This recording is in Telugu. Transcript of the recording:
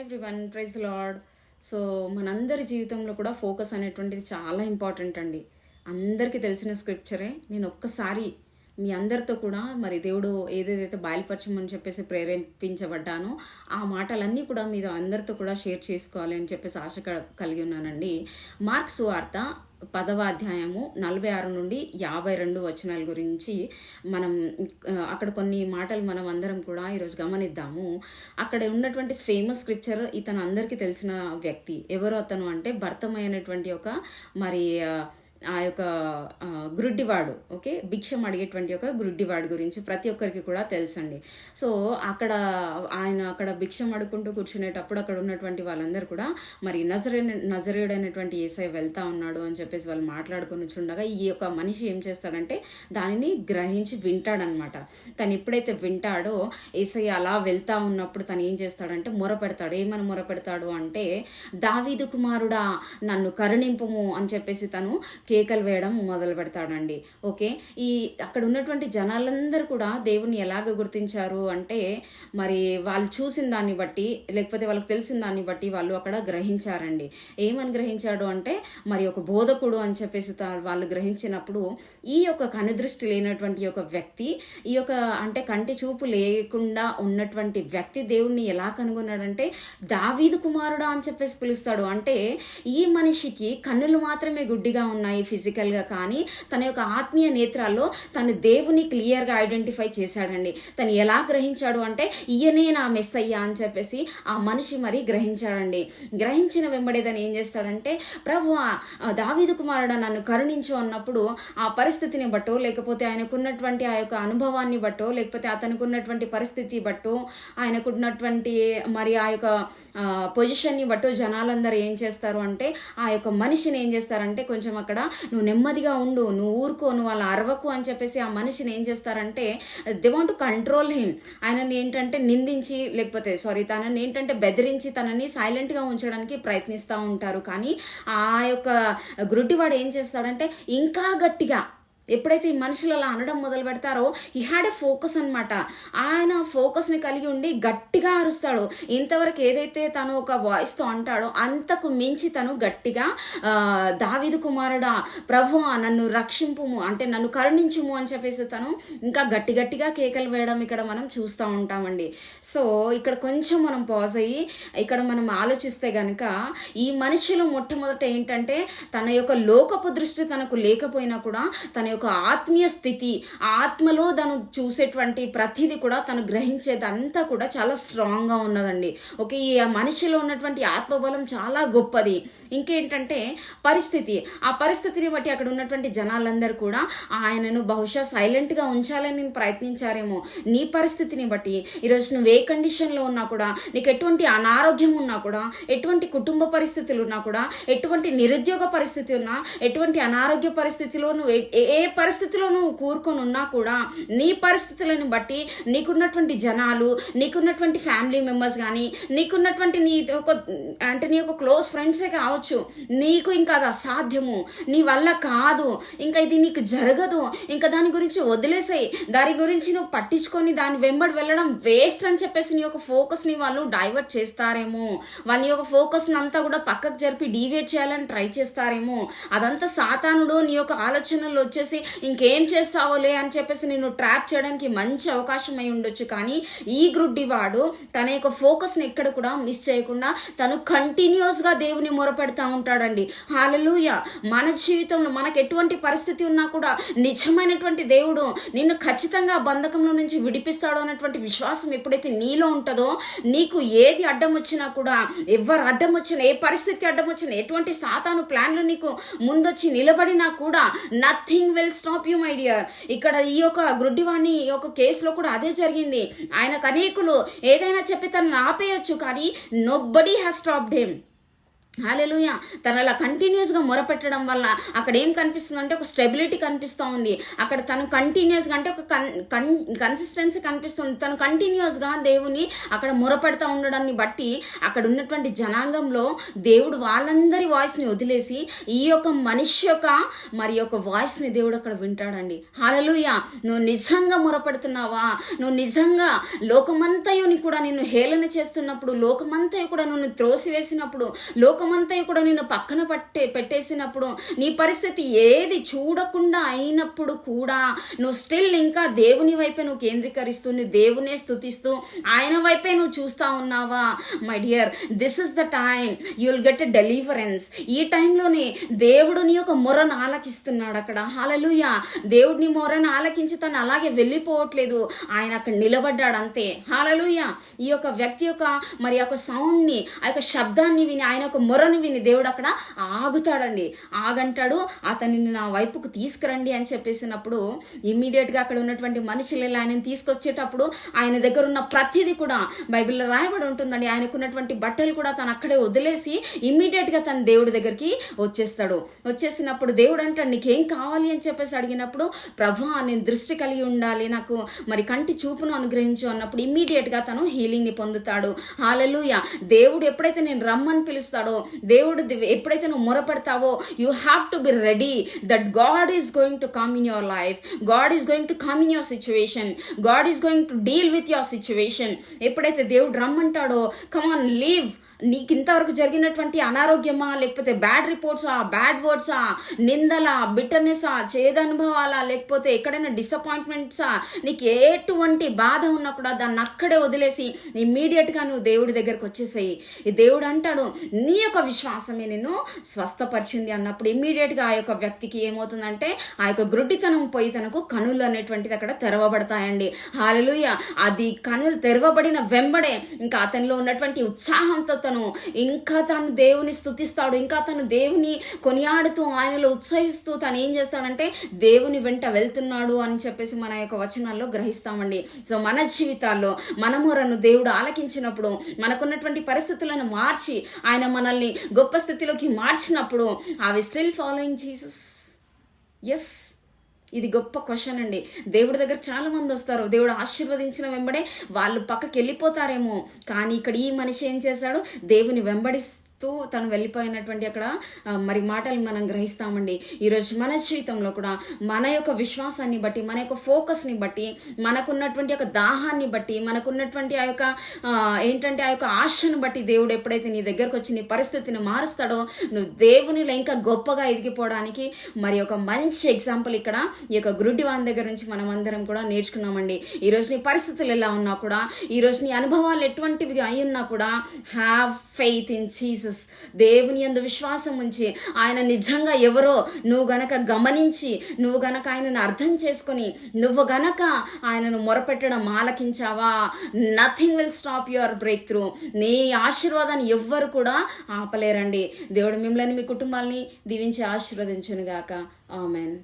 Everyone praise lord. సో మనందరి జీవితంలో కూడా ఫోకస్ అనేటువంటిది చాలా ఇంపార్టెంట్ అండి. అందరికీ తెలిసిన స్క్రిప్చరే. నేను ఒక్కసారి మీ అందరితో కూడా మరి దేవుడు ఏదేదైతే బయలుపరచమని చెప్పేసి ప్రేరేపించబడ్డానో ఆ మాటలన్నీ కూడా మీరు అందరితో కూడా షేర్ చేసుకోవాలి అని చెప్పేసి ఆశ కలిగి ఉన్నానండి. మార్క్స్ వార్త 10వ అధ్యాయము 46 నుండి 52 వచనాల గురించి మనం అక్కడ కొన్ని మాటలు మనం అందరం కూడా ఈరోజు గమనిద్దాము. అక్కడ ఉన్నటువంటి ఫేమస్ స్క్రిప్చర్ ఇతను అందరికీ తెలిసిన వ్యక్తి. ఎవరు అతను అంటే భర్తమైనటువంటి ఒక మరి ఆ యొక్క గ్రుడ్డివాడు, ఓకే, భిక్షం అడిగేటువంటి ఒక గ్రుడ్డివాడు గురించి ప్రతి ఒక్కరికి కూడా తెలుసండి. సో ఆయన అక్కడ భిక్షం అడుక్కుంటూ కూర్చునేటప్పుడు అక్కడ ఉన్నటువంటి వాళ్ళందరూ కూడా మరి నజరేయుడైనటువంటి యేసయ్య వెళ్తా ఉన్నాడు అని చెప్పేసి వాళ్ళు మాట్లాడుకొని చుండగా ఈ యొక్క మనిషి ఏం చేస్తాడంటే దానిని గ్రహించి వింటాడనమాట. తను ఎప్పుడైతే వింటాడో యేసయ్య అలా వెళ్తా ఉన్నప్పుడు తను ఏం చేస్తాడంటే మొరపెడతాడు. ఏమని మొరపెడతాడు అంటే, దావీదు కుమారుడా నన్ను కరుణింపుము అని చెప్పేసి తను కేకలు వేయడం మొదలు పెడతాడండి. ఓకే, ఈ అక్కడ ఉన్నటువంటి జనాలందరూ కూడా దేవుని ఎలాగ గుర్తించారు అంటే మరి వాళ్ళు చూసిన దాన్ని బట్టి లేకపోతే వాళ్ళకి తెలిసిన దాన్ని బట్టి వాళ్ళు అక్కడ గ్రహించారండి. ఏమని గ్రహించాడు అంటే మరి ఒక బోధకుడు అని చెప్పేసి వాళ్ళు గ్రహించినప్పుడు ఈ యొక్క కనుదృష్టి లేనటువంటి ఒక వ్యక్తి, ఈ యొక్క అంటే కంటి చూపు లేకుండా ఉన్నటువంటి వ్యక్తి దేవుణ్ణి ఎలా కనుగొన్నాడంటే దావీదు కుమారుడా అని చెప్పేసి పిలుస్తాడు. అంటే ఈ మనిషికి కన్నులు మాత్రమే గుడ్డిగా ఉన్నాయి ఫిజికల్గా, కానీ తన యొక్క ఆత్మీయ నేత్రాల్లో తను దేవుని క్లియర్గా ఐడెంటిఫై చేశాడండి. తను ఎలా గ్రహించాడు అంటే ఈయనే నా మెస్సయ్య అని చెప్పేసి ఆ మనిషి మరి గ్రహించాడండి. గ్రహించిన వెంబడేదని ఏం చేస్తాడంటే, ప్రభువా దావీదు కుమారుడా నన్ను కరుణించు అన్నప్పుడు ఆ పరిస్థితిని బట్టో లేకపోతే ఆయనకున్నటువంటి ఆ యొక్క అనుభవాన్ని బట్టో లేకపోతే అతనుకున్నటువంటి పరిస్థితి బట్టో ఆయనకున్నటువంటి మరి ఆ యొక్క పొజిషన్ని బట్టో జనాలందరూ ఏం చేస్తారు అంటే ఆ యొక్క మనిషిని ఏం చేస్తారంటే కొంచెం అక్కడ నువ్వు నెమ్మదిగా ఉండు, నువ్వు ఊరుకో, నువ్వు అలా అరవకు అని చెప్పేసి ఆ మనిషిని ఏం చేస్తారంటే they want to control him. ఆయనని ఏంటంటే నిందించి లేకపోతే తనని ఏంటంటే బెదిరించి తనని సైలెంట్గా ఉంచడానికి ప్రయత్నిస్తూ ఉంటారు. కానీ ఆ యొక్క గ్రుడ్డివాడు ఏం చేస్తాడంటే ఇంకా గట్టిగా ఎప్పుడైతే ఈ మనుషులు అలా అనడం మొదలు పెడతారో ఈ హ్యాడ్ ఎ ఫోకస్ అనమాట. ఆయన ఫోకస్ని కలిగి ఉండి గట్టిగా అరుస్తాడు. ఇంతవరకు ఏదైతే తను ఒక వాయిస్తో అంటాడో అంతకు మించి తను గట్టిగా దావీదు కుమారుడా ప్రభువా నన్ను రక్షింపుము అంటే నన్ను కరుణించుము అని చెప్పేసి తను ఇంకా గట్టిగా కేకలు వేయడం ఇక్కడ మనం చూస్తూ ఉంటామండి. సో ఇక్కడ కొంచెం మనం పాజ్ అయ్యి ఇక్కడ మనం ఆలోచిస్తే కనుక ఈ మనుషులు మొట్టమొదట ఏంటంటే తన యొక్క లోకపు దృష్టి తనకు లేకపోయినా కూడా తన యొక్క ఆత్మీయ స్థితి, ఆత్మలో తను చూసేటువంటి ప్రతిదీ కూడా తను గ్రహించేదంతా కూడా చాలా స్ట్రాంగ్గా ఉన్నదండి. ఓకే, ఈ మనిషిలో ఉన్నటువంటి ఆత్మబలం చాలా గొప్పది. ఇంకేంటంటే ఆ పరిస్థితిని బట్టి అక్కడ ఉన్నటువంటి జనాలందరూ కూడా ఆయనను బహుశా సైలెంట్గా ఉంచాలని ప్రయత్నించారేమో. నీ పరిస్థితిని బట్టి ఈరోజు నువ్వు ఏ కండిషన్లో ఉన్నా కూడా, నీకు ఎటువంటి అనారోగ్యం ఉన్నా కూడా, ఎటువంటి కుటుంబ పరిస్థితులు ఉన్నా కూడా, ఎటువంటి నిరుద్యోగ పరిస్థితి ఉన్నా, ఎటువంటి అనారోగ్య పరిస్థితిలో నువ్వు ఏ పరిస్థితిలో నువ్వు కూరుకొని ఉన్నా కూడా నీ పరిస్థితులను బట్టి నీకున్నటువంటి జనాలు, నీకున్నటువంటి ఫ్యామిలీ మెంబర్స్ కానీ, నీకున్నటువంటి నీ యొక్క క్లోజ్ ఫ్రెండ్సే కావచ్చు, నీకు ఇంకా అది అసాధ్యము, నీ వల్ల కాదు, ఇంకా ఇది నీకు జరగదు, ఇంకా దాని గురించి వదిలేసాయి, దాని గురించి నువ్వు పట్టించుకొని దాని వెంబడి వెళ్ళడం వేస్ట్ అని చెప్పేసి నీ యొక్క ఫోకస్ని వాళ్ళు డైవర్ట్ చేస్తారేమో. వాళ్ళ యొక్క ఫోకస్ని అంతా కూడా పక్కకు జరిపి డీవియేట్ చేయాలని ట్రై చేస్తారేమో. అదంతా సాతానుడు నీ యొక్క ఆలోచనలు వచ్చేసి ఇంకేం చేస్తావోలే అని చెప్పేసి నిన్ను ట్రాప్ చేయడానికి మంచి అవకాశం అయి ఉండొచ్చు. కానీ ఈ గ్రుడ్డివాడు తన యొక్క ఫోకస్ని ఎక్కడ కూడా మిస్ చేయకుండా తను కంటిన్యూస్గా దేవుని మొరపెడతా ఉంటాడండి. హల్లెలూయా. మన జీవితంలో మనకు ఎటువంటి పరిస్థితి ఉన్నా కూడా నిజమైనటువంటి దేవుడు నిన్ను ఖచ్చితంగా బంధకంలో నుంచి విడిపిస్తాడు అన్నటువంటి విశ్వాసం ఎప్పుడైతే నీలో ఉంటుందో, నీకు ఏది అడ్డం వచ్చినా కూడా, ఎవరు అడ్డం వచ్చినా, ఏ పరిస్థితి అడ్డం వచ్చినా, ఎటువంటి సాతాను ప్లాన్లు నీకు ముందొచ్చి నిలబడినా కూడా nothing will stop you my dear. ఇక్కడ ఈ యొక్క గ్రుడ్డివాణి ఈ యొక్క కేసులో కూడా అదే జరిగింది. ఆయనకు అనేకులు ఏదైనా చెప్పి తనను ఆపేయచ్చు, కానీ నోబడీ హ్యాస్ స్టాప్డ్ హిమ్. హల్లెలూయా. తను అలా కంటిన్యూస్గా మొరపెట్టడం వల్ల అక్కడ ఏం కనిపిస్తుంది అంటే ఒక స్టెబిలిటీ కనిపిస్తూ ఉంది. అక్కడ తను కంటిన్యూస్గా అంటే ఒక కన్సిస్టెన్సీ కనిపిస్తుంది. తను కంటిన్యూస్గా దేవుని అక్కడ మొరపెడతా ఉండడాన్ని బట్టి అక్కడ ఉన్నటువంటి జనాంగంలో దేవుడు వాళ్ళందరి వాయిస్ని వదిలేసి ఈ యొక్క మనిషి యొక్క మరి యొక్క వాయిస్ని దేవుడు అక్కడ వింటాడండి. హల్లెలూయా. నువ్వు నిజంగా మొరపెడుతున్నావా? నువ్వు నిజంగా లోకమంతయుని కూడా నిన్ను హేళన చేస్తున్నప్పుడు, లోకమంతయు కూడా నిన్ను త్రోసివేసినప్పుడు, లోకమంతా కూడా నిన్ను పక్కన పెట్టేసినప్పుడు, నీ పరిస్థితి ఏది చూడకుండా అయినప్పుడు కూడా నువ్వు స్టిల్ ఇంకా దేవుని వైపే నువ్వు కేంద్రీకరిస్తూ దేవునే స్తుతిస్తూ ఆయన వైపే నువ్వు చూస్తా ఉన్నావా? My dear, this is the time you will get a deliverance. ఈ టైంలోనే దేవుడు నీ యొక్క మొరను ఆలకిస్తున్నాడు అక్కడ. హల్లెలూయా. దేవుడిని మొరను ఆలకించి తను అలాగే వెళ్ళిపోవట్లేదు, ఆయన అక్కడ నిలబడ్డాడు అంతే. హల్లెలూయా. ఈ యొక్క వ్యక్తి యొక్క మరి యొక్క సౌండ్ని, ఆ యొక్క శబ్దాన్ని విని, ఆయన యొక్క మొరను విని దేవుడు అక్కడ ఆగుతాడండి. ఆగంటాడు, అతనిని నా వైపుకు తీసుకురండి అని చెప్పేసినప్పుడు ఇమ్మీడియట్గా అక్కడ ఉన్నటువంటి మనుషులు ఆయనని తీసుకొచ్చేటప్పుడు ఆయన దగ్గర ఉన్న ప్రతిదీ కూడా బైబిల్లో రాయబడి ఉంటుందండి. ఆయనకున్నటువంటి బట్టలు కూడా తను అక్కడే వదిలేసి ఇమ్మీడియట్గా తన దేవుడి దగ్గరికి వచ్చేస్తాడు. వచ్చేసినప్పుడు దేవుడు అంటాడు, నీకేం కావాలి అని చెప్పేసి అడిగినప్పుడు, ప్రభా నేను దృష్టి కలిగి ఉండాలి, నాకు మరి కంటి చూపును అనుగ్రహించు అన్నప్పుడు ఇమ్మీడియట్గా తను హీలింగ్ని పొందుతాడు. హల్లెలూయా. దేవుడు ఎప్పుడైతే నేను రమ్మని పిలుస్తాడో, దేవుడు ఎప్పుడైతే నువ్వు మొరపెడతావో, you have to be ready that God is going to come in your life, God is going to come in your situation, God is going to deal with your situation. ఎప్పుడైతే దేవుడు రమ్మంటాడో, కమ్ ఆన్ లీవ్. నీకు ఇంతవరకు జరిగినటువంటి అనారోగ్యమా, లేకపోతే బ్యాడ్ రిపోర్ట్సా, బ్యాడ్ వర్డ్సా, నిందలా, బిటర్నెస్సా, చేదనుభవాలా, లేకపోతే ఎక్కడైనా డిసప్పాయింట్మెంట్సా, నీకు ఎటువంటి బాధ ఉన్నా కూడా దాన్ని అక్కడే వదిలేసి ఇమ్మీడియట్గా నువ్వు దేవుడి దగ్గరకు వచ్చేసేయి. ఈ దేవుడు అంటాడు, నీ యొక్క విశ్వాసమే నిన్ను స్వస్థపరిచింది అన్నప్పుడు ఇమ్మీడియట్గా ఆ యొక్క వ్యక్తికి ఏమవుతుందంటే ఆ యొక్క గ్రుడ్డితనం పోయి తనకు కనులు అనేటువంటిది అక్కడ తెరవబడతాయండి. హల్లెలూయా. అది కనులు తెరవబడిన వెంబడే ఇంకా అతనిలో ఉన్నటువంటి ఉత్సాహంతో తను ఇంకా తను దేవుని స్తుతిస్తాడు, ఇంకా తను దేవుని కొనియాడుతూ ఆయనలో ఉత్సహిస్తూ తను ఏం చేస్తాడంటే దేవుని వెంట వెళ్తున్నాడు అని చెప్పేసి మన యొక్క వచనాల్లో గ్రహిస్తామండి. సో మన జీవితాల్లో మన మొరను దేవుడు ఆలకించినప్పుడు, మనకున్నటువంటి పరిస్థితులను మార్చి ఆయన మనల్ని గొప్ప స్థితిలోకి మార్చినప్పుడు, are we still following Jesus? Yes. ఇది గొప్ప క్వశ్చన్ అండి. దేవుడి దగ్గర చాలా మంది వస్తారు, దేవుడు ఆశీర్వదించిన వెంబడే వాళ్ళు పక్కకి వెళ్ళిపోతారేమో, కానీ ఇక్కడ ఈ మనిషి ఏం చేశాడు? దేవుని వెంబడిస్తూ తను వెళ్ళిపోయినటువంటి అక్కడ మరి మాటలు మనం గ్రహిస్తామండి. ఈరోజు మన జీవితంలో కూడా మన యొక్క విశ్వాసాన్ని బట్టి, మన యొక్క ఫోకస్ని బట్టి, మనకున్నటువంటి యొక్క దాహాన్ని బట్టి, మనకున్నటువంటి ఆ యొక్క ఏంటంటే ఆ యొక్క ఆశను బట్టి దేవుడు ఎప్పుడైతే నీ దగ్గరకు వచ్చి నీ పరిస్థితిని మారుస్తాడో, నువ్వు దేవునిలో ఇంకా గొప్పగా ఎదిగిపోవడానికి మరి ఒక మంచి ఎగ్జాంపుల్ ఇక్కడ ఈ యొక్క గ్రుడ్డివాని దగ్గర నుంచి మనం అందరం కూడా నేర్చుకున్నామండి. ఈరోజు నీ పరిస్థితులు ఎలా ఉన్నా కూడా, ఈరోజు నీ అనుభవాలు ఎటువంటివి అయి ఉన్నా కూడా, హ్యావ్ ఫెయిత్ ఇన్ జీసస్. దేవుని యందు విశ్వాసం ఉంచి, ఆయన నిజంగా ఎవరో నువ్వు గనక గమనించి, నువ్వు గనక ఆయనను అర్థం చేసుకొని, నువ్వు గనక ఆయనను మొరపెట్టడం ఆలకించావా, nothing will stop your breakthrough. నీ ఆశీర్వాదాన్ని ఎవ్వరు కూడా ఆపలేరండి. దేవుడు మిమ్మల్ని, మీ కుటుంబాలని దీవించి ఆశీర్వదించును గాక. ఆమెన్.